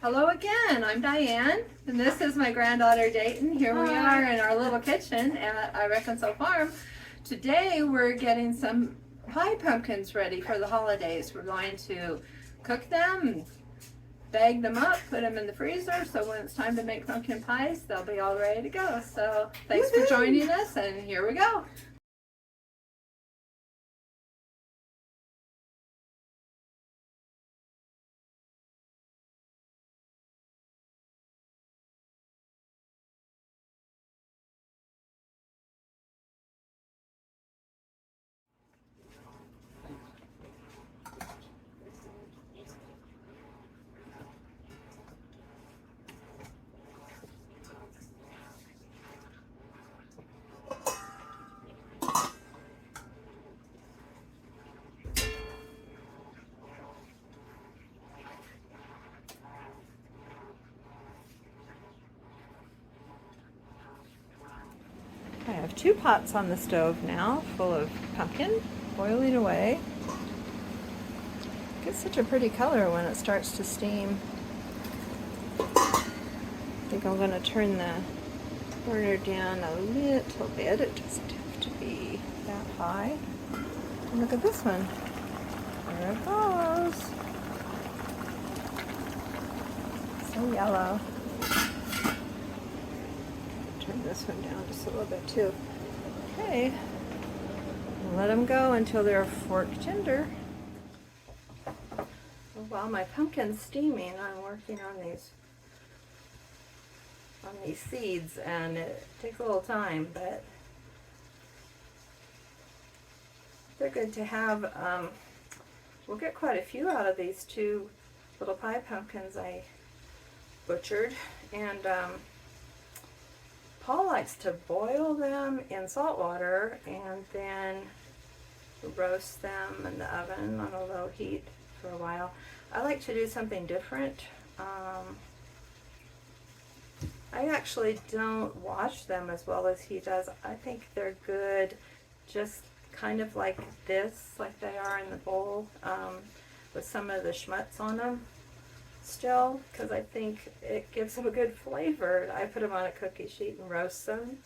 Hello again, I'm Diane, and this is my granddaughter Dayton. Here we are in our little kitchen at I Reckon So Farm. Today we're getting some pie pumpkins ready for the holidays. We're going to cook them, bag them up, put them in the freezer, so when it's time to make pumpkin pies, they'll be all ready to go. So thanks for joining us, and here we go. I have 2 pots on the stove now full of pumpkin boiling away. It gets such a pretty color when it starts to steam. I think I'm going to turn the burner down a little bit. It doesn't have to be that high. And look at this one. There it goes. So yellow. Turn this one down just a little bit too. Okay. Let them go until they're fork tender. While my pumpkin's steaming, I'm working on these seeds, and it takes a little time, but they're good to have. We'll get quite a few out of these 2 little pie pumpkins I butchered, and Paul likes to boil them in salt water and then roast them in the oven on a low heat for a while. I like to do something different. I actually don't wash them as well as he does. I think they're good just kind of like this, like they are in the bowl, with some of the schmutz on them still, because I think it gives them a good flavor. I put them on a cookie sheet and roast them.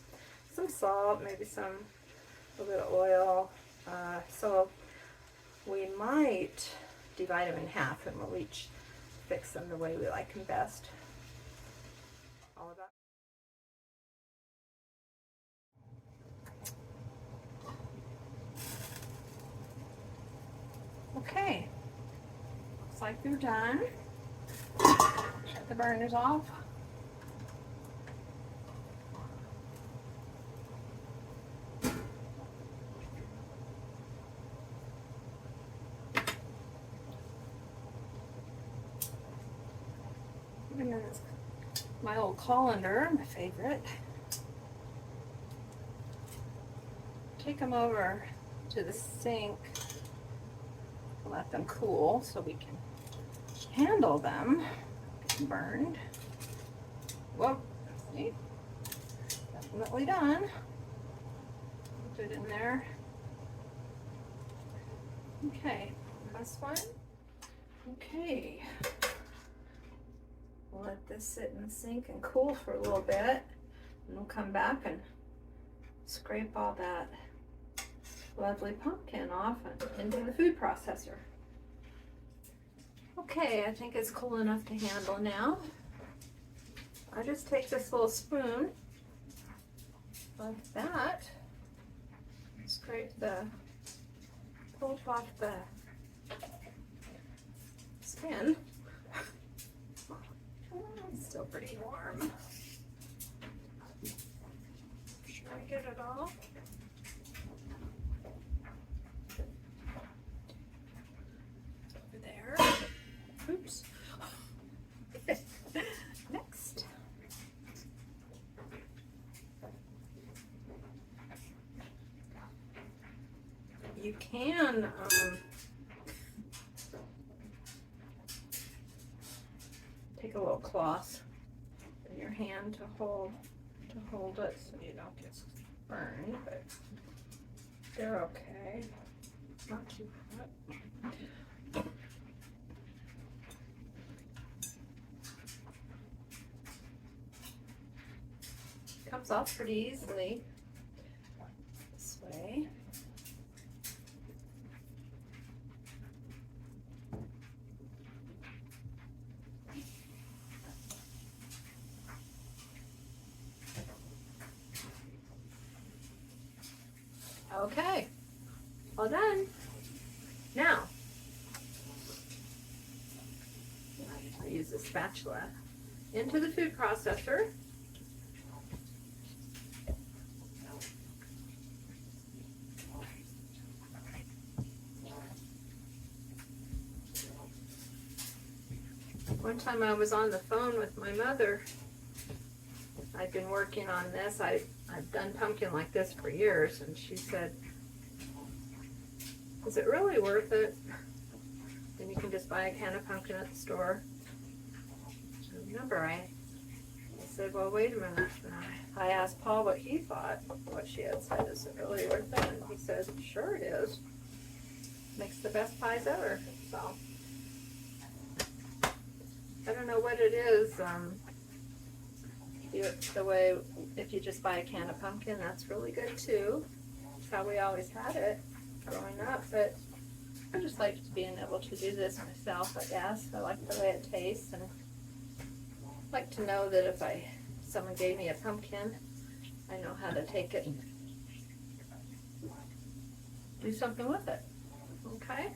Some salt, maybe a little bit of oil. So we might divide them in half, and we'll each fix them the way we like them best. All about. Okay, looks like they're done. Shut the burners off. And then my old colander, my favorite. Take them over to the sink, let them cool so we can handle them. Burned. Whoa, see? Definitely done. Put it in there. Okay, last one. Okay. We'll let this sit in the sink and cool for a little bit, and we'll come back and scrape all that lovely pumpkin off and into the food processor. Okay, I think it's cool enough to handle now. I just take this little spoon like that, scrape the pulp off the skin. It's still pretty warm. Should I get it all? Over there. Oops. Next. You can take a little cloth in your hand to hold it so you don't get burned, but they're okay. Not too hot. comes off pretty easily this way. Okay, all done. Now, I use the spatula into the food processor. One time I was on the phone with my mother. I'd been working on this. I've done pumpkin like this for years, and she said, "Is it really worth it? Then you can just buy a can of pumpkin at the store." I remember I said, "Well, wait a minute." I asked Paul what he thought, what she had said. Is it really worth it? And he said, "Sure it is. Makes the best pies ever." So I don't know what it is. The way, if you just buy a can of pumpkin, that's really good too. That's how we always had it growing up. But I just like being able to do this myself, I guess. I like the way it tastes, and I like to know that if someone gave me a pumpkin, I know how to take it and do something with it. Okay?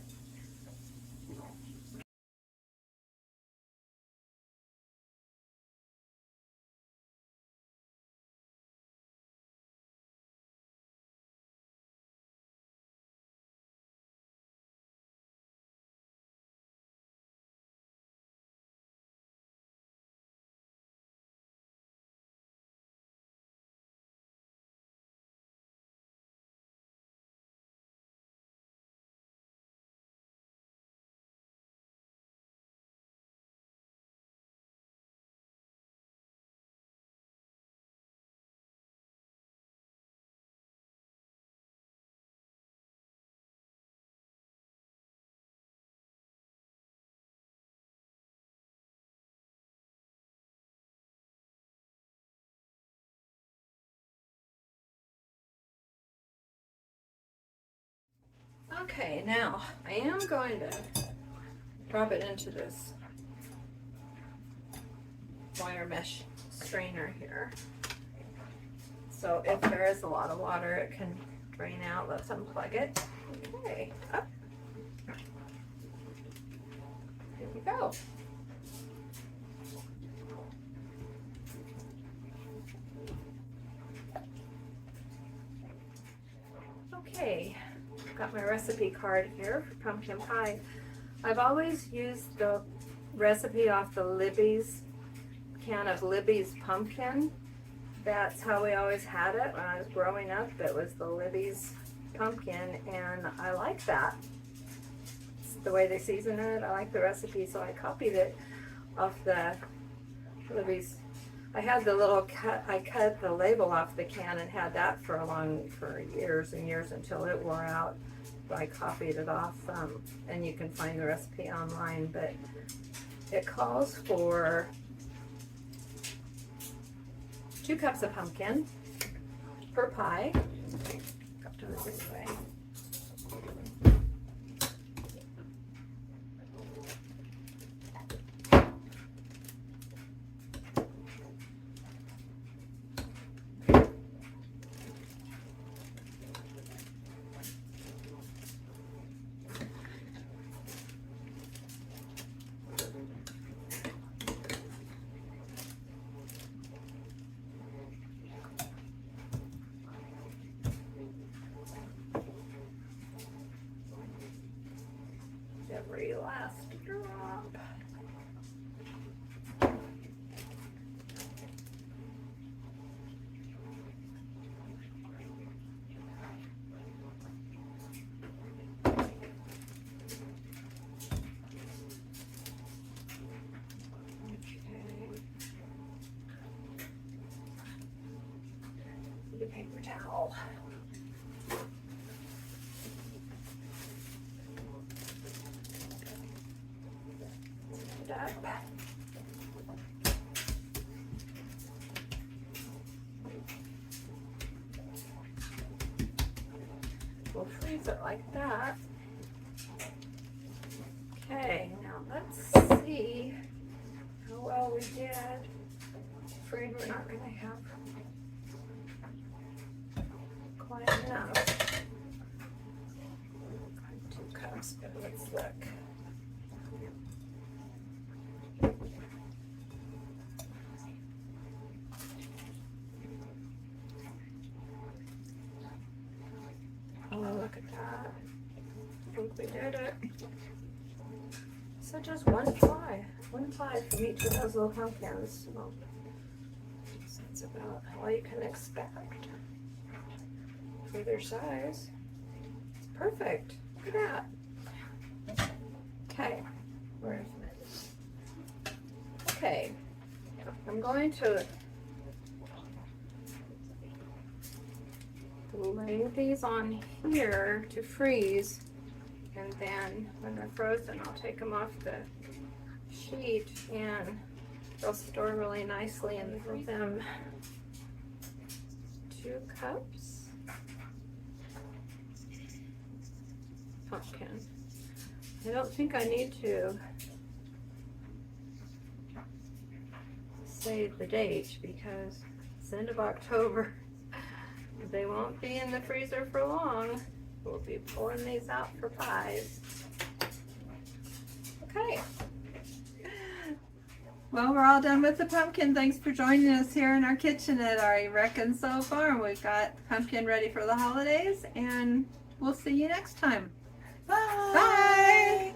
Okay, now I am going to drop it into this wire mesh strainer here. So if there is a lot of water, it can drain out. Let's unplug it. Okay, up. Here we go. Okay, got my recipe card here for pumpkin pie. I've always used the recipe off the Libby's can of Libby's pumpkin. That's how we always had it when I was growing up. It was the Libby's pumpkin, and I like that. It's the way they season it. I like the recipe, so I copied it off the Libby's. I had the little cut. I cut the label off the can and had that for years and years until it wore out. I copied it off, and you can find the recipe online. But it calls for 2 cups of pumpkin per pie. Got to do it this way. Every last drop. The paper towel. Up. we'll freeze it like that. Okay, now let's see how well we did. Afraid we're not going to have quite enough. 2 cups, but let's look. Oh, look at that. I think we did it. So just one ply from each of those little pumpkins. Well, that's about all you can expect for their size. It's perfect. Look at that. Okay, where is it? Okay, I'm going to lay these on here to freeze, and then when they're frozen I'll take them off the sheet and they'll store really nicely in them. 2 cups pumpkin. I don't think I need to say the date because it's the end of October. They won't be in the freezer for long. We'll be pulling these out for pies. Okay. Well, we're all done with the pumpkin. Thanks for joining us here in our kitchen at our Reckon So Farm. We've got pumpkin ready for the holidays, and we'll see you next time. Bye. Bye.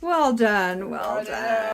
Well done, well done.